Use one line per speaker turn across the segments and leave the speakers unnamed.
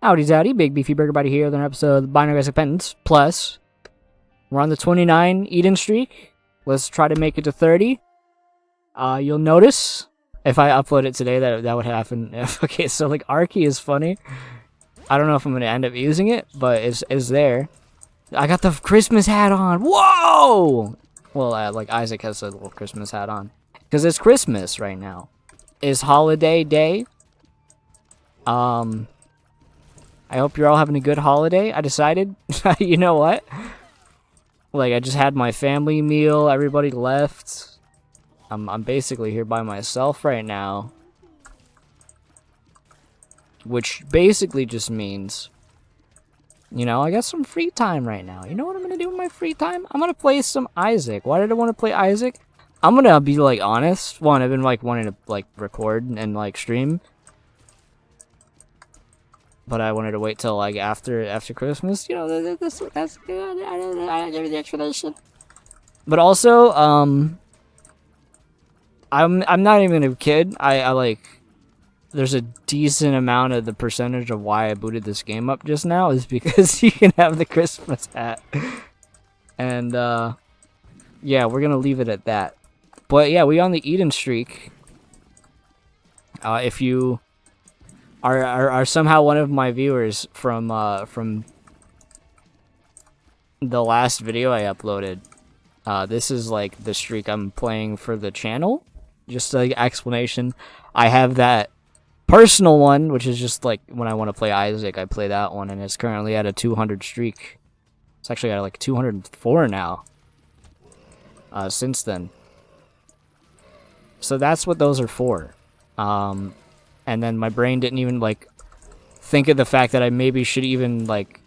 Howdy Zowdy, Big Beefy Burger Buddy here with an episode of the Binary Guys Repentance. Plus, we're on the 29 Eden streak. Let's try to make it to 30. You'll notice, if I upload it today, that would happen. Okay, so like Arky is funny. I don't know if I'm going to end up using it, but it's there. I got the Christmas hat on. Whoa! Well, like Isaac has a little Christmas hat on. Because it's Christmas right now. It's holiday day. I hope you're all having a good holiday. I decided, you know what? Like, I just had my family meal. Everybody left. I'm basically here by myself right now. Which basically just means, you know, I got some free time right now. You know what I'm going to do in my free time? I'm going to play some Isaac. Why did I want to play Isaac? I'm going to be, like, honest. One, I've been, like, wanting to, like, record and, like, stream. But I wanted to wait till like after Christmas, you know. That's good. I give you the explanation. But also, I'm not even a kid. I like. There's a decent amount of the percentage of why I booted this game up just now is because you can have the Christmas hat, and yeah, we're gonna leave it at that. But yeah, we on the Eden streak. If you are somehow one of my viewers from the last video I uploaded. This is like the streak I'm playing for the channel. Just like explanation. I have that personal one, which is just like when I want to play Isaac, I play that one, and it's currently at a 200 streak. It's actually at like 204 now. Since then. So that's what those are for. And then my brain didn't even, like, think of the fact that I maybe should even, like,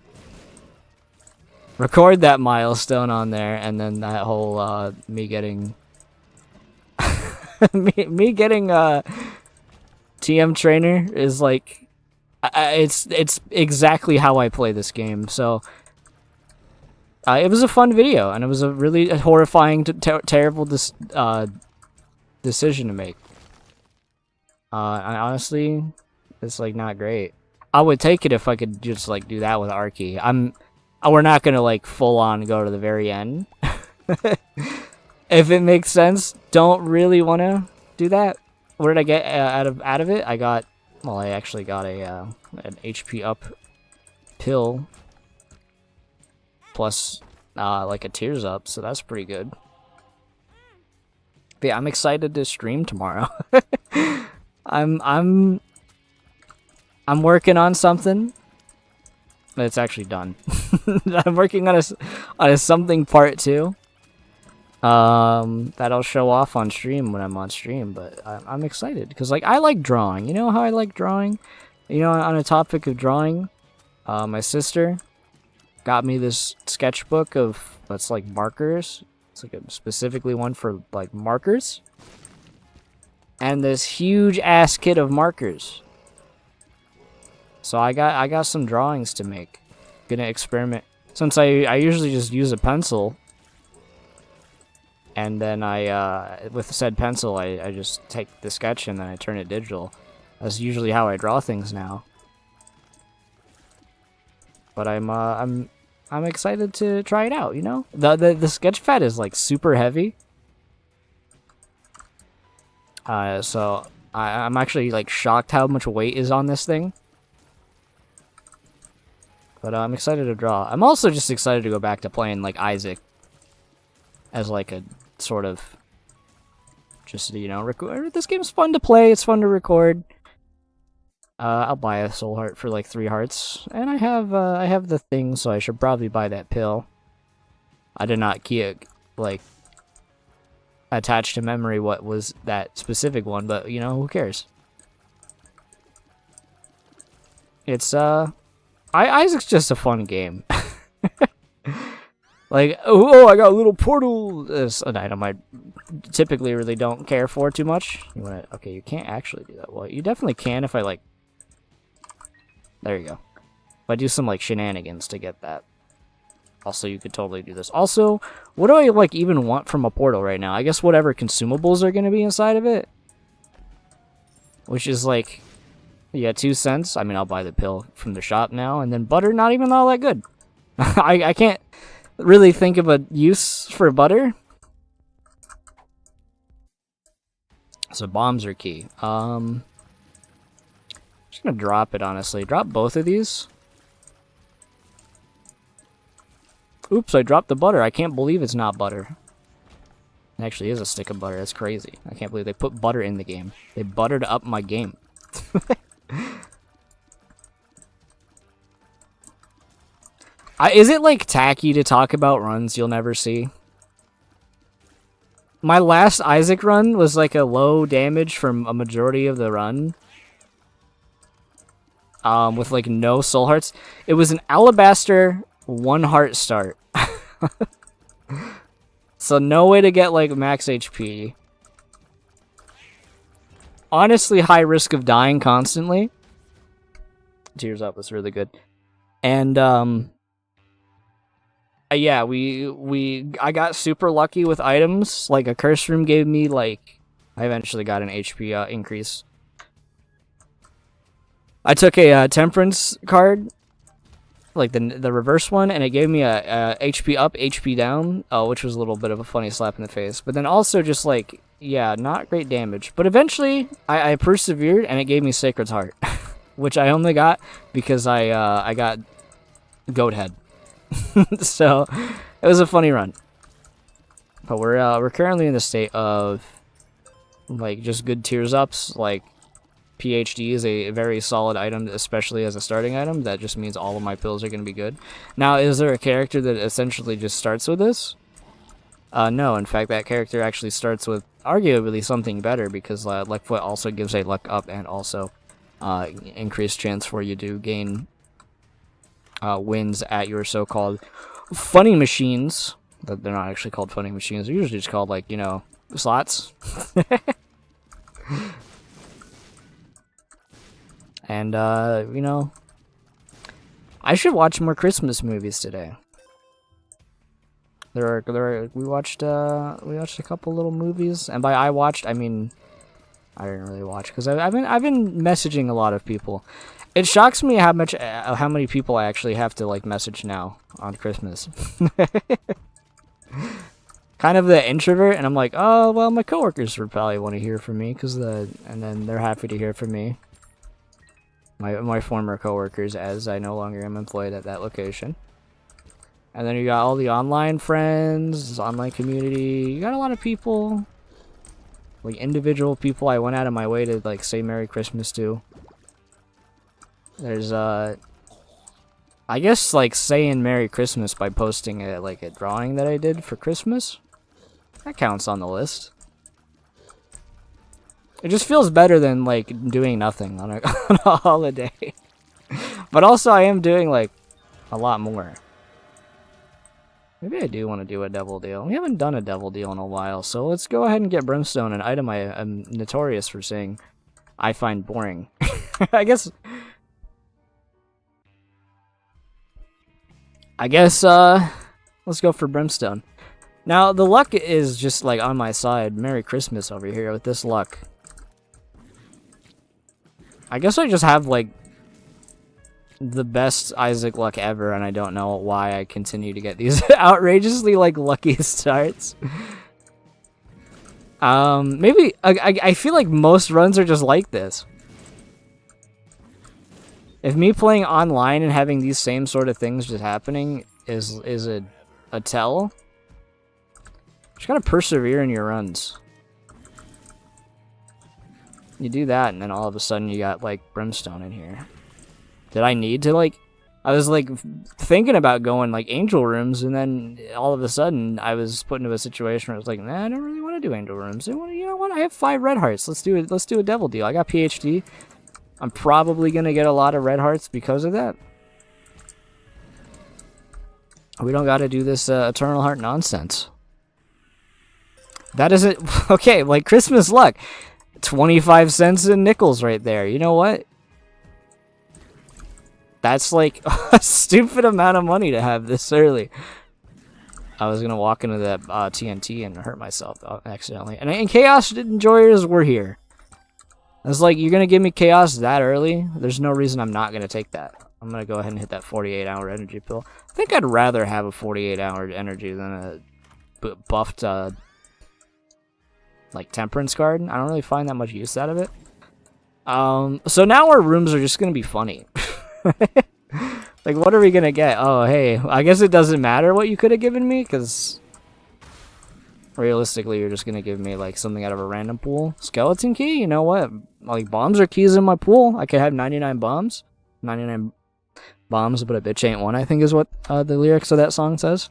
record that milestone on there. And then that whole, me getting... me getting, TM Trainer is, like... it's exactly how I play this game. So, it was a fun video. And it was a really horrifying, terrible decision to make. And honestly, it's like not great. I would take it if I could just like do that with Arky. We're not gonna like full on go to the very end. If it makes sense, don't really want to do that. What did I get out of it? I actually got an HP up pill plus like a tears up, so that's pretty good. But yeah, I'm excited to stream tomorrow. I'm working on something. It's actually done. I'm working on a something part 2. That I'll show off on stream when I'm on stream. But I'm excited because like I like drawing. You know how I like drawing. You know, on a topic of drawing, my sister got me this sketchbook that's like markers. It's like specifically one for like markers. And this huge ass kit of markers. So I got some drawings to make. Gonna experiment. Since I usually just use a pencil. And then with said pencil I just take the sketch and then I turn it digital. That's usually how I draw things now. But I'm excited to try it out, you know? The sketch pad is like super heavy. So I'm actually like shocked how much weight is on this thing. But I'm excited to draw. I'm also just excited to go back to playing like Isaac as like a sort of just, you know, record. This game's fun to play. It's fun to record. I'll buy a soul heart for like 3 hearts, and I have the thing, so I should probably buy that pill. I did not keep like attached to memory what was that specific one, but you know, who cares? It's Isaac's just a fun game. Like, oh, I got a little portal. This an item I typically really don't care for too much. Okay, you can't actually do that. Well, you definitely can if I like. There you go. If I do some like shenanigans to get that. Also, you could totally do this. Also, what do I like even want from a portal right now? I guess whatever consumables are going to be inside of it. Which is like Yeah, 2 cents. I mean, I'll buy the pill from the shop now. And then butter, not even all that good. I can't really think of a use for butter. So bombs are key. Just gonna drop it, honestly. Drop both of these. Oops, I dropped the butter. I can't believe it's not butter. It actually is a stick of butter. That's crazy. I can't believe they put butter in the game. They buttered up my game. Is it like tacky to talk about runs you'll never see? My last Isaac run was like a low damage from a majority of the run. With like no soul hearts. It was an alabaster 1 heart start. So no way to get like max HP. Honestly, high risk of dying constantly. Tears Up was really good. And yeah, I got super lucky with items. Like a curse room gave me like, I eventually got an HP increase. I took a temperance card, like the reverse one, and it gave me a HP up, HP down, which was a little bit of a funny slap in the face. But then also just like, yeah, not great damage. But eventually, I persevered, and it gave me Sacred's Heart, which I only got because I got Goat Head. So it was a funny run. But we're currently in the state of like just good Tears Ups. Like PhD is a very solid item, especially as a starting item. That just means all of my pills are going to be good. Now, is there a character that essentially just starts with this? No, in fact, that character actually starts with arguably something better, because Luckfoot also gives a luck up and also increased chance for you to gain wins at your so-called funny machines. They're not actually called funny machines. They're usually just called, like, you know, slots. And, you know, I should watch more Christmas movies today. We watched a couple little movies, and by I watched, I mean, I didn't really watch, because I've been messaging a lot of people. It shocks me how many people I actually have to, like, message now on Christmas. Kind of the introvert, and I'm like, oh, well, my coworkers would probably want to hear from me, and then they're happy to hear from me. My former coworkers, as I no longer am employed at that location. And then you got all the online friends, online community. You got a lot of people, like individual people I went out of my way to like say Merry Christmas to. There's I guess like saying Merry Christmas by posting a drawing that I did for Christmas. That counts on the list. It just feels better than, like, doing nothing on a holiday. But also, I am doing, like, a lot more. Maybe I do want to do a devil deal. We haven't done a devil deal in a while, so let's go ahead and get Brimstone, an item I'm notorious for saying I find boring. I guess, let's go for Brimstone. Now, the luck is just, like, on my side. Merry Christmas over here with this luck. I guess I just have, like, the best Isaac luck ever, and I don't know why I continue to get these outrageously, like, lucky starts. Maybe, I feel like most runs are just like this. If me playing online and having these same sort of things just happening is a tell, just gotta persevere in your runs. You do that, and then all of a sudden you got, like, Brimstone in here. Did I need to, like... I was, like, thinking about going, like, Angel Rooms, and then all of a sudden I was put into a situation where I was like, nah, I don't really want to do Angel Rooms. You know what? I have 5 red hearts. Let's do a devil deal. I got PhD. I'm probably going to get a lot of red hearts because of that. We don't got to do this Eternal Heart nonsense. That isn't... Okay, like, Christmas luck. 25 cents in nickels right there. You know what? That's like a stupid amount of money to have this early. I was gonna walk into that TNT and hurt myself accidentally. And Chaos Enjoyers were here. It's like, you're gonna give me chaos that early? There's no reason I'm not gonna take that. I'm gonna go ahead and hit that 48-hour energy pill. I think I'd rather have a 48-hour energy than a buffed, like, temperance card. I don't really find that much use out of it. So now our rooms are just gonna be funny. Like, what are we gonna get? Oh, hey, I guess it doesn't matter what you could have given me, because realistically, you're just gonna give me, like, something out of a random pool. Skeleton key? You know what? Like, bombs are keys in my pool. I could have 99 bombs. 99 bombs, but a bitch ain't one, I think is what the lyrics of that song says.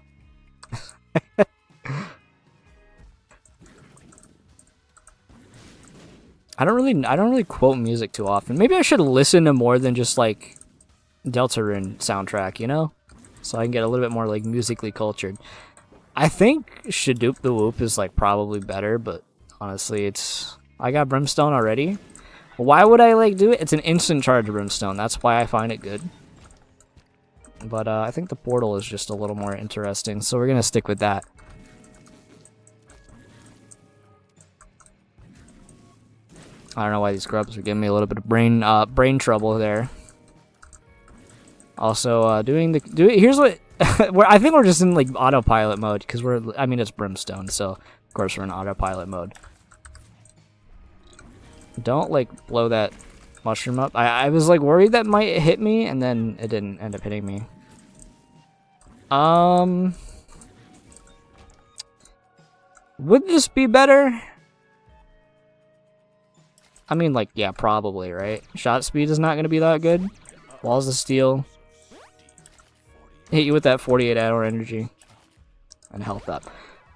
I don't really quote music too often. Maybe I should listen to more than just, like, Deltarune soundtrack, you know? So I can get a little bit more, like, musically cultured. I think Shadoop the Whoop is, like, probably better, but honestly, I got Brimstone already. Why would I, like, do it? It's an instant charge Brimstone. That's why I find it good. But I think the portal is just a little more interesting, so we're gonna stick with that. I don't know why these grubs are giving me a little bit of brain trouble there. Also, here's what I think we're just in, like, autopilot mode, because I mean, it's Brimstone, so of course we're in autopilot mode. Don't, like, blow that mushroom up. I was, like, worried that might hit me, and then it didn't end up hitting me. Would this be better? I mean, like, yeah, probably, right? Shot speed is not going to be that good. Walls of Steel. Hit you with that 48-hour energy. And health up.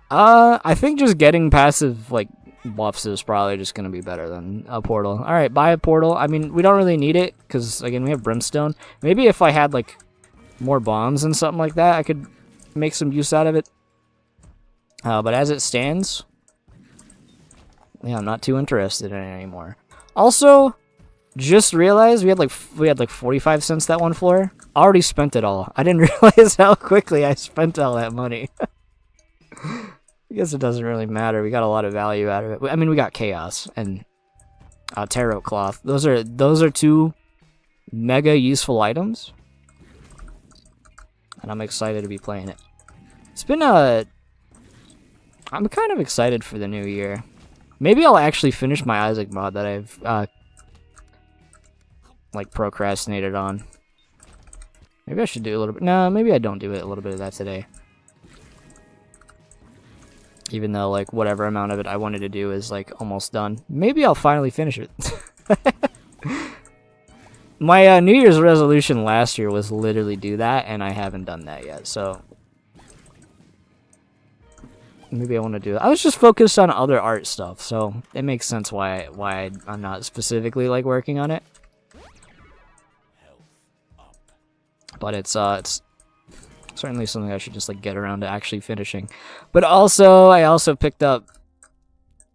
I think just getting passive, like, buffs is probably just going to be better than a portal. Alright, buy a portal. I mean, we don't really need it, because, again, we have Brimstone. Maybe if I had, like, more bombs and something like that, I could make some use out of it. But as it stands, yeah, I'm not too interested in it anymore. Also, just realized we had like 45 cents that one floor. Already spent it all. I didn't realize how quickly I spent all that money. I guess it doesn't really matter. We got a lot of value out of it. I mean, we got chaos and tarot cloth. Those are two mega useful items, and I'm excited to be playing it. It's been I'm kind of excited for the new year. Maybe I'll actually finish my Isaac mod that I've like procrastinated on. Maybe I should do a little bit. No, maybe I don't do it a little bit of that today. Even though, like, whatever amount of it I wanted to do is, like, almost done. Maybe I'll finally finish it. My New Year's resolution last year was literally do that, and I haven't done that yet, so maybe I want to do it. I was just focused on other art stuff, so it makes sense why I'm not specifically, like, working on it. But it's certainly something I should just, like, get around to actually finishing. But also, I also picked up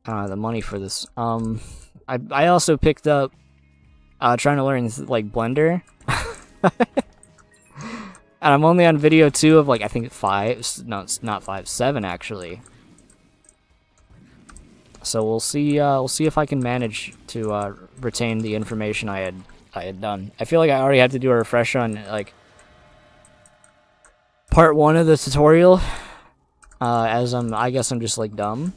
the money for this. I also picked up trying to learn, like, Blender. And I'm only on video 2 of, like, I think 5. No, it's not 5. 7 actually. So we'll see if I can manage to retain the information I had done. I feel like I already had to do a refresher on, like, part 1 of the tutorial. As I guess I'm just, like, dumb.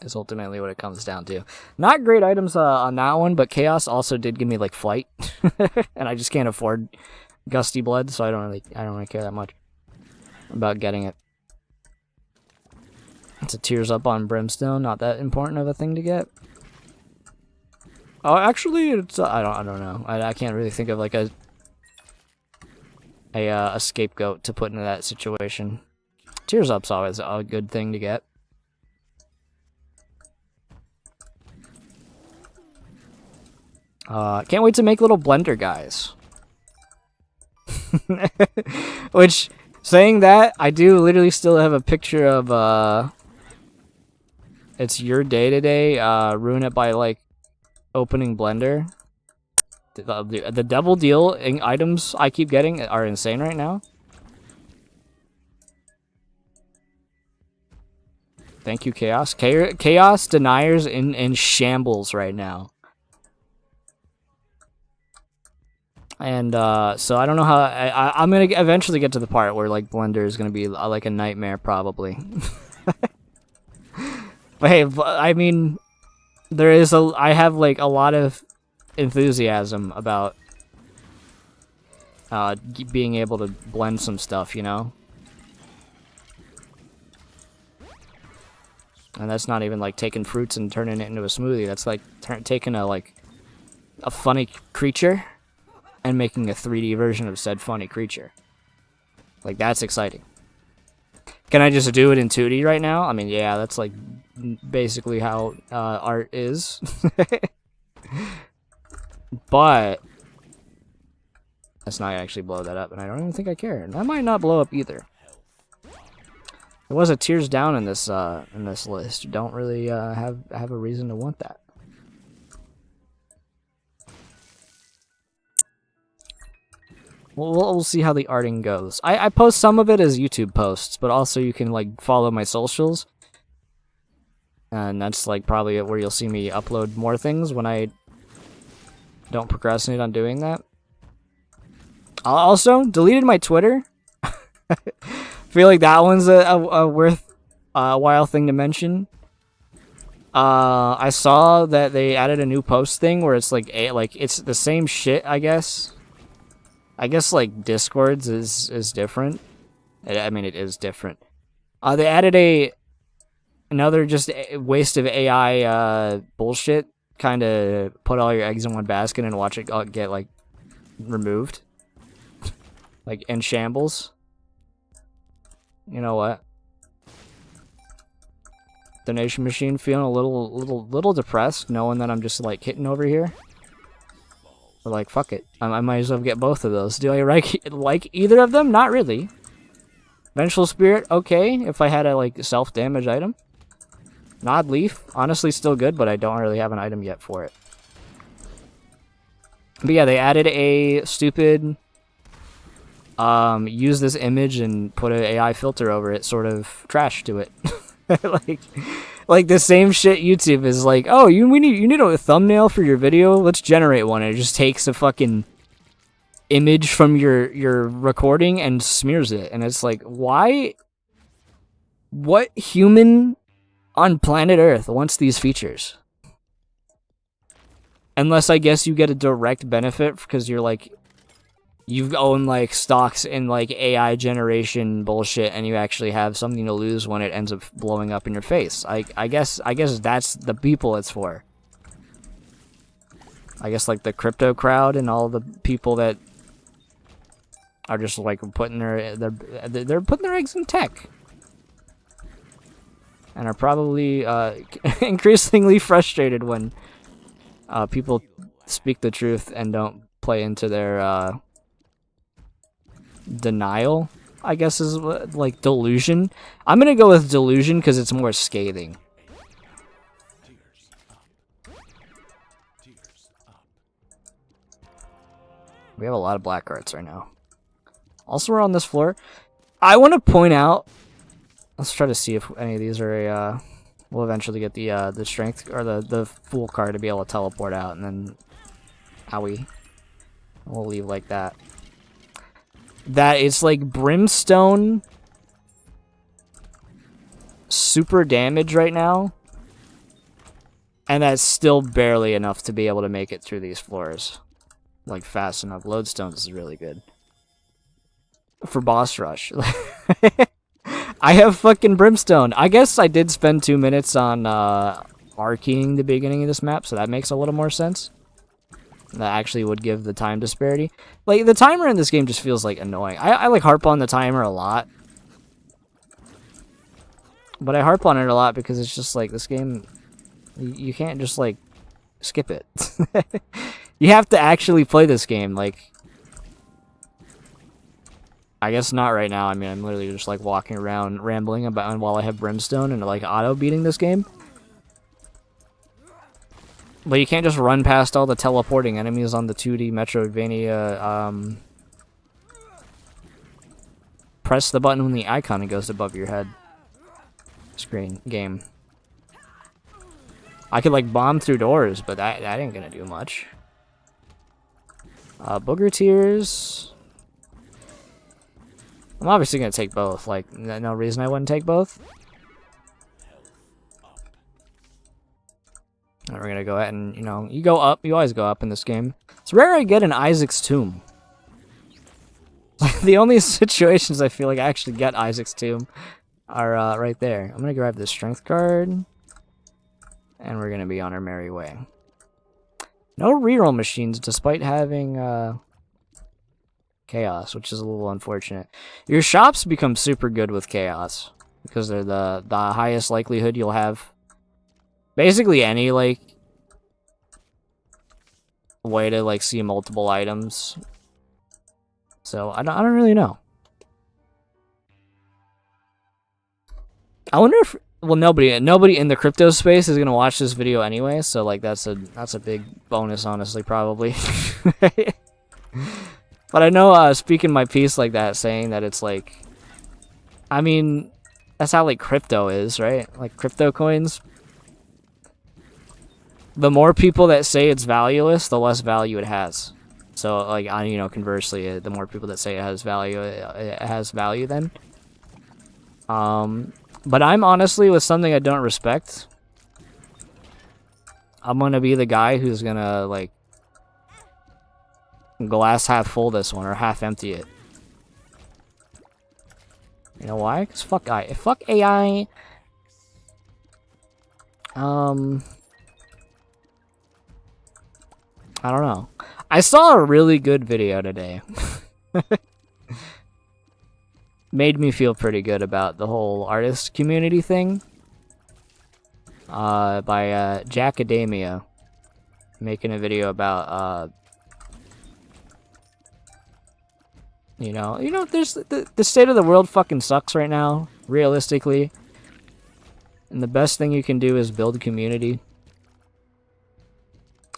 Is ultimately what it comes down to. Not great items on that one, but Chaos also did give me, like, Flight, and I just can't afford Gusty Blood, so I don't really care that much about getting it. It's a Tears Up on Brimstone, not that important of a thing to get. Oh, actually, it's I don't know. I can't really think of, like, a scapegoat to put into that situation. Tears Up's always a good thing to get. Can't wait to make little Blender guys. Which, saying that, I do literally still have a picture of, it's your day today, ruin it by, like, opening Blender. The double deal items I keep getting are insane right now. Thank you, Chaos. Chaos Denier's in shambles right now. And so I don't know how I'm gonna eventually get to the part where like Blender is gonna be like a nightmare probably. But hey, I mean, I have like a lot of enthusiasm about being able to blend some stuff, you know. And that's not even like taking fruits and turning it into a smoothie. That's like taking a funny creature and making a 3D version of said funny creature. Like, that's exciting. Can I just do it in 2D right now? I mean, yeah, that's like basically how art is. But let's not actually blow that up, and I don't even think I care. And I might not blow up either. There was a tears down in this list. You don't really have a reason to want that. We'll see how the arting goes. I post some of it as YouTube posts, but also you can like follow my socials, and that's like probably where you'll see me upload more things when I don't procrastinate on doing that. I also deleted my Twitter. Feel like that one's a worthwhile thing to mention. I saw that they added a new post thing where it's like it's the same shit, I guess. I guess like Discord's is different. I mean, it is different. They added another just waste of AI bullshit. Kind of put all your eggs in one basket and watch it get like removed, like in shambles. You know what? Donation machine feeling a little depressed, knowing that I'm just like hitting over here. But like, fuck it. I might as well get both of those. Do I like either of them? Not really. Vengeful Spirit, okay. If I had a like self-damage item. Nod Leaf, honestly still good, but I don't really have an item yet for it. But yeah, they added a stupid use this image and put an AI filter over it sort of trash to it. like the same shit YouTube is like, oh, you need a thumbnail for your video? Let's generate one. And it just takes a fucking image from your recording and smears it. And it's like, why? What human on planet Earth wants these features? Unless I guess you get a direct benefit because you're like, you own like stocks in like AI generation bullshit, and you actually have something to lose when it ends up blowing up in your face. I guess that's the people it's for. I guess like the crypto crowd and all the people that are just like putting they're putting their eggs in tech, and are probably increasingly frustrated when people speak the truth and don't play into their denial, I guess is what, like delusion. I'm gonna go with delusion because it's more scathing. We have a lot of black arts right now. Also, we're on this floor. I want to point out. Let's try to see if any of these are we'll eventually get the strength or the fool card to be able to teleport out, and then we'll leave like that. That it's like brimstone super damage right now, and that's still barely enough to be able to make it through these floors like fast enough. Lodestones is really good for boss rush. I have fucking brimstone. I guess I did spend 2 minutes on arcing the beginning of this map, so that makes a little more sense. That actually would give the time disparity. Like, the timer in this game just feels, like, annoying. I like, harp on the timer a lot. But I harp on it a lot because it's just, like, this game... You can't just, like, skip it. You have to actually play this game, like... I guess not right now. I mean, I'm literally just, like, walking around rambling about while I have brimstone and, like, auto-beating this game. But you can't just run past all the teleporting enemies on the 2D Metroidvania. Press the button when the icon goes above your head. screen game. I could like bomb through doors, but that ain't gonna do much. Booger tears. I'm obviously gonna take both. Like, no reason I wouldn't take both. And we're gonna go ahead and, you know, you go up. You always go up in this game. It's rare I get an Isaac's tomb. Like, the only situations I feel like I actually get Isaac's tomb are right there. I'm gonna grab this strength card, and we're gonna be on our merry way. No reroll machines, despite having chaos, which is a little unfortunate. Your shops become super good with chaos because they're the highest likelihood you'll have basically any like way to like see multiple items. So I don't really know. I wonder if, well, nobody in the crypto space is gonna watch this video anyway, so like that's a big bonus, honestly, probably. But I know speaking my piece like that, saying that it's like, I mean, that's how like crypto is, right? Like crypto coins. The more people that say it's valueless, the less value it has. So like, you know, conversely, the more people that say it has value then. But I'm honestly, with something I don't respect, I'm gonna be the guy who's gonna like glass half full this one or half empty it. You know why? Cause fuck AI. I don't know. I saw a really good video today. Made me feel pretty good about the whole artist community thing. By Jackademia, making a video about you know, there's the state of the world fucking sucks right now, realistically. And the best thing you can do is build community.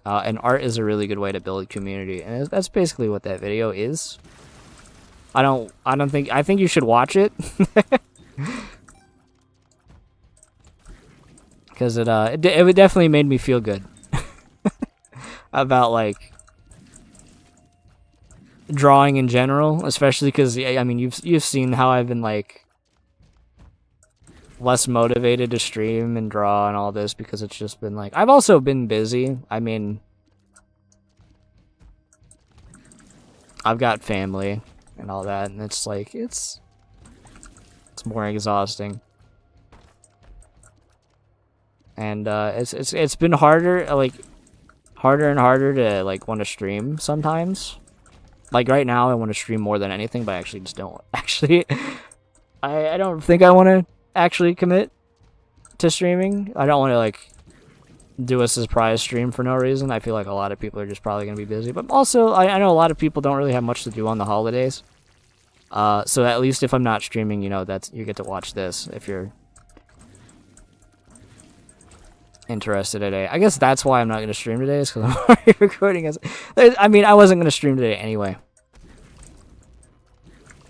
And art is a really good way to build community, and that's basically what that video is. I think you should watch it. Because it definitely made me feel good. About like drawing in general, especially because I mean you've seen how I've been like less motivated to stream and draw and all this because it's just been like, I've also been busy. I mean, I've got family and all that, and it's like it's more exhausting. And it's been harder and harder to like want to stream sometimes. Like right now I want to stream more than anything, but I actually just don't. Actually, I don't think I want to actually commit to streaming. I don't want to like do a surprise stream for no reason. I feel like a lot of people are just probably going to be busy, but also I know a lot of people don't really have much to do on the holidays. So at least if I'm not streaming, you know, you get to watch this if you're interested today. I guess that's why I'm not going to stream today, is because I'm already recording. I mean, I wasn't going to stream today anyway.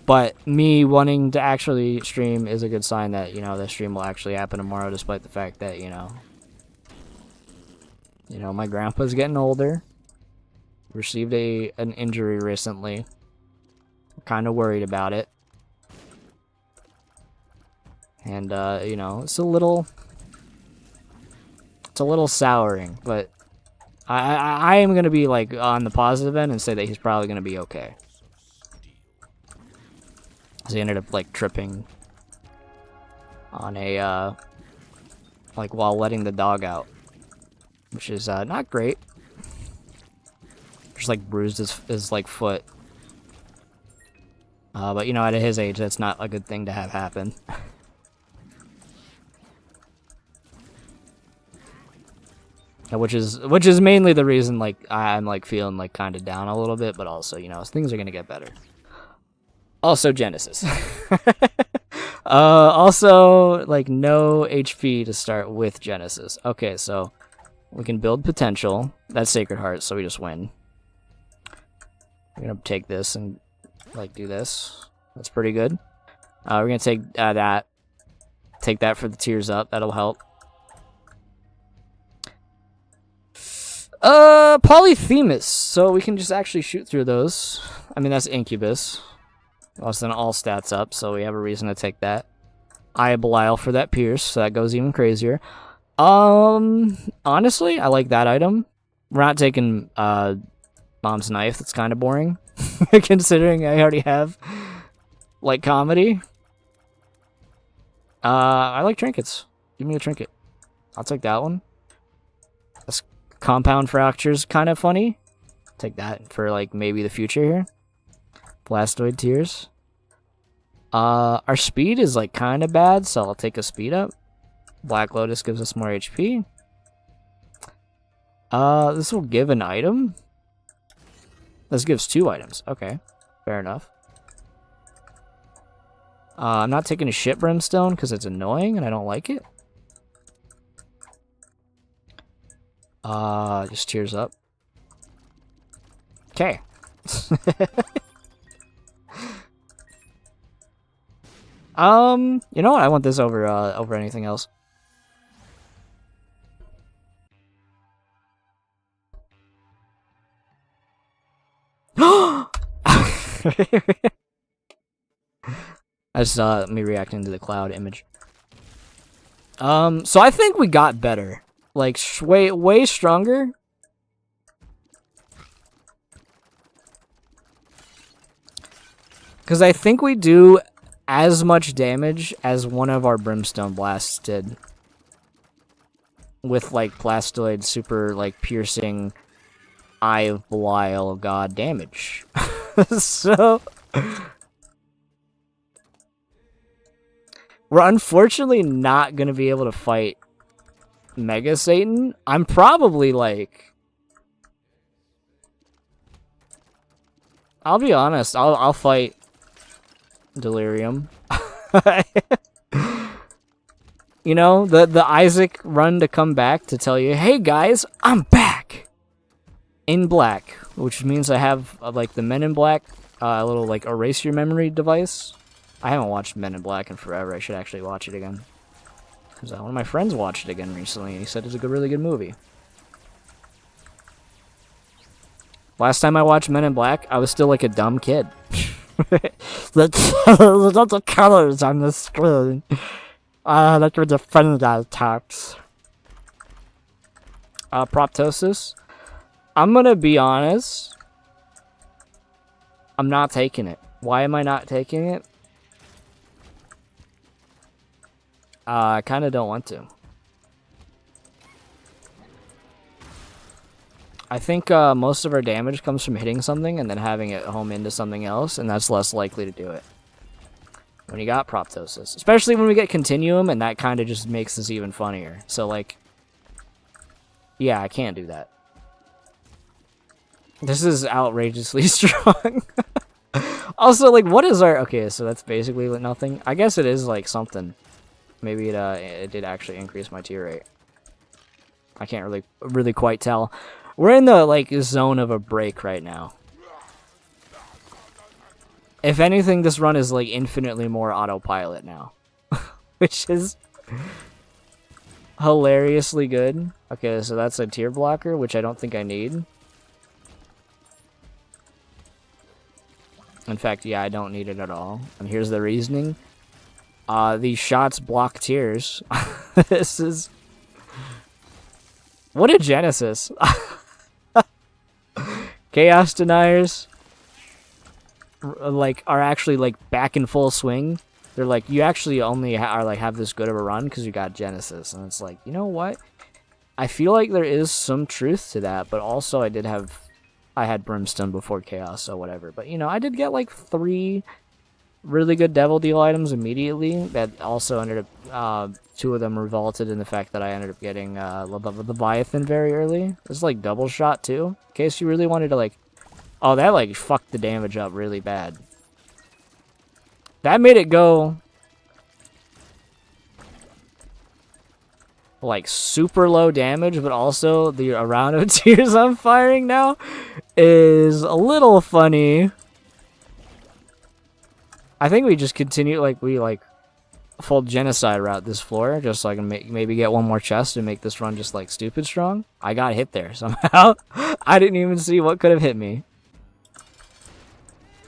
But me wanting to actually stream is a good sign that, you know, the stream will actually happen tomorrow, despite the fact that, you know, my grandpa's getting older. Received an injury recently. Kind of worried about it. And, you know, it's a little souring, but I am going to be, like, on the positive end and say that he's probably going to be okay. So he ended up, like, tripping on a, like, while letting the dog out, which is, not great. Just, like, bruised his like, foot. But, you know, at his age, that's not a good thing to have happen. Which is mainly the reason, like, I'm, like, feeling, like, kind of down a little bit, but also, you know, things are gonna get better. Also, Genesis. Also, like, no HP to start with Genesis. Okay, so we can build potential. That's Sacred Heart, so we just win. We're gonna take this and, like, do this. That's pretty good. We're gonna take that. Take that for the tears up. That'll help. Polyphemus. So we can just actually shoot through those. I mean, that's Incubus. Also, then all stats up, so we have a reason to take that. Eye of Belial for that Pierce, so that goes even crazier. Honestly, I like that item. We're not taking, Mom's Knife. That's kind of boring. Considering I already have, like, comedy. I like trinkets. Give me a trinket. I'll take that one. That's Compound Fracture's kind of funny. Take that for, like, maybe the future here. Blastoid Tears. Our speed is, like, kind of bad, so I'll take a speed up. Black Lotus gives us more HP. This will give an item. This gives 2 items. Okay, fair enough. I'm not taking a shit Brimstone because it's annoying and I don't like it. Just tears up. Okay. You know what? I want this over over anything else. I saw me reacting to the cloud image. So I think we got better. Like, way stronger. Because I think we do as much damage as one of our Brimstone Blasts did. With, like, Blastoid super, like, piercing Eye of Belial God damage. So... we're unfortunately not going to be able to fight Mega Satan. I'm probably, like... I'll be honest, I'll fight Delirium. You know, the Isaac run to come back to tell you, hey guys, I'm back! In black, which means I have, like, the Men in Black, little, like, erase your memory device. I haven't watched Men in Black in forever. I should actually watch it again. Because one of my friends watched it again recently, and he said it's a really good movie. Last time I watched Men in Black, I was still like a dumb kid. Look at the colors on the screen. Look at the friend that talks. Proptosis. I'm gonna be honest. I'm not taking it. Why am I not taking it? I kind of don't want to. I think most of our damage comes from hitting something and then having it home into something else, and that's less likely to do it. When you got Proptosis. Especially when we get Continuum, and that kind of just makes this even funnier. So, like... yeah, I can't do that. This is outrageously strong. Also, like, what is our... okay, so that's basically nothing. I guess it is, like, something. Maybe it did actually increase my tier rate. I can't really quite tell. We're in the, like, zone of a break right now. If anything, this run is, like, infinitely more autopilot now. Which is hilariously good. Okay, so that's a tier blocker, which I don't think I need. In fact, yeah, I don't need it at all. And here's the reasoning. These shots block tears. This is... what a Genesis. Chaos Deniers, like, are actually, like, back in full swing. They're like, you actually only have this good of a run because you got Genesis. And it's like, you know what? I feel like there is some truth to that, but also I had Brimstone before Chaos, so whatever. But, you know, I did get, like, 3... really good Devil Deal items immediately that also ended up, 2 of them revolted in the fact that I ended up getting Leviathan very early. It's like double shot too, in case you really wanted to, like... oh, that, like, fucked the damage up really bad. That made it go... like, super low damage, but also the amount of tears I'm firing now is a little funny. I think we just continue, like, we, like, full genocide route this floor, just so I can maybe get one more chest and make this run just like stupid strong. I got hit there somehow. I didn't even see what could have hit me.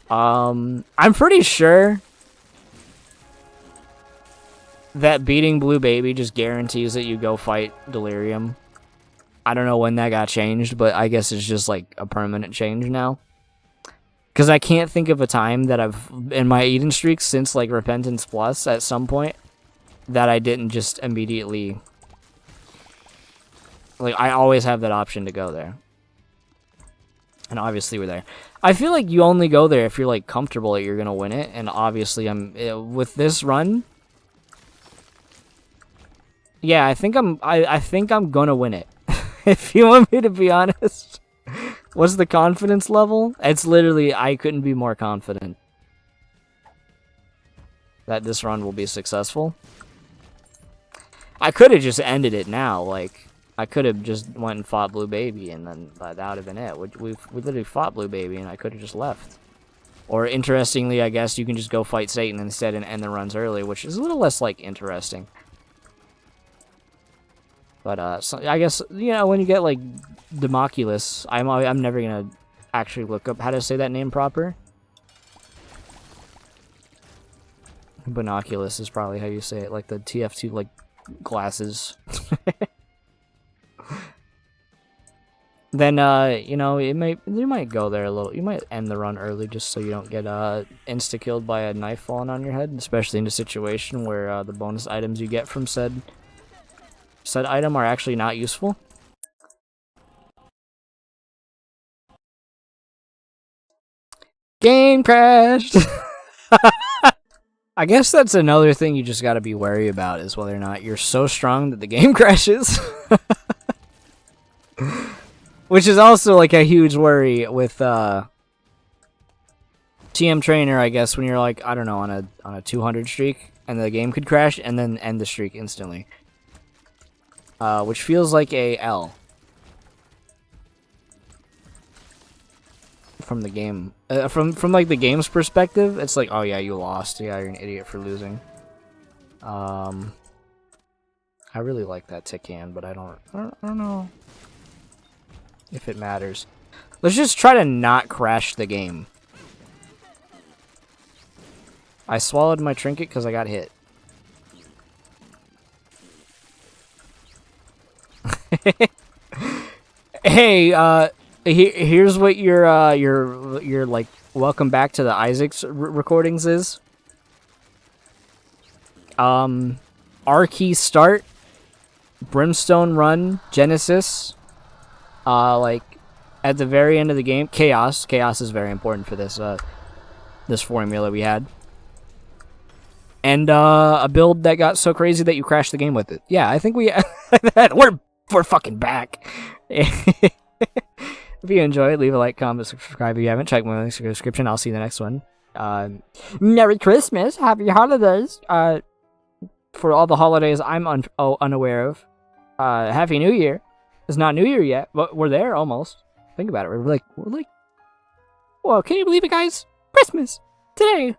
I'm pretty sure that beating Blue Baby just guarantees that you go fight Delirium. I don't know when that got changed, but I guess it's just like a permanent change now. Because I can't think of a time that I've, in my Eden streak since like Repentance Plus at some point, that I didn't just immediately, like, I always have that option to go there. And obviously we're there. I feel like you only go there if you're like comfortable that you're going to win it. And obviously with this run, yeah, I think I'm going to win it. If you want me to be honest. What's the confidence level? It's literally, I couldn't be more confident that this run will be successful. I could have just ended it now. Like, I could have just went and fought Blue Baby, and then that would have been it. We literally fought Blue Baby, and I could have just left. Or, interestingly, I guess you can just go fight Satan instead and end the runs early, which is a little less, like, interesting. But, so I guess, you know, when you get, like, Democulus, I'm never gonna actually look up how to say that name proper. Binoculus is probably how you say it, like the TF2, like, glasses. Then, you know, you might go there a little, you might end the run early just so you don't get, insta-killed by a knife falling on your head, especially in a situation where, the bonus items you get from said item are actually not useful. Game crashed! I guess that's another thing you just gotta be wary about, is whether or not you're so strong that the game crashes. Which is also like a huge worry with TM Trainer, I guess, when you're like, I don't know, on a 200 streak, and the game could crash and then end the streak instantly. Which feels like a L. From the game, from like the game's perspective, it's like, oh yeah, you lost. Yeah, you're an idiot for losing. I really like that tick hand, but I don't know if it matters. Let's just try to not crash the game. I swallowed my trinket because I got hit. Hey, here's what your like welcome back to the Isaac's recordings is. R key start, Brimstone run, Genesis. Like at the very end of the game, Chaos. Chaos is very important for this this formula we had. And a build that got so crazy that you crashed the game with it. Yeah, I think we're fucking back. If you enjoyed, leave a like, comment, subscribe if you haven't. Check my links in the description. I'll see you in the next one. Merry Christmas, Happy Holidays. For all the holidays I'm unaware of. Happy New Year. It's not New Year yet, but we're there almost. Think about it. We're like, well, can you believe it, guys? Christmas today.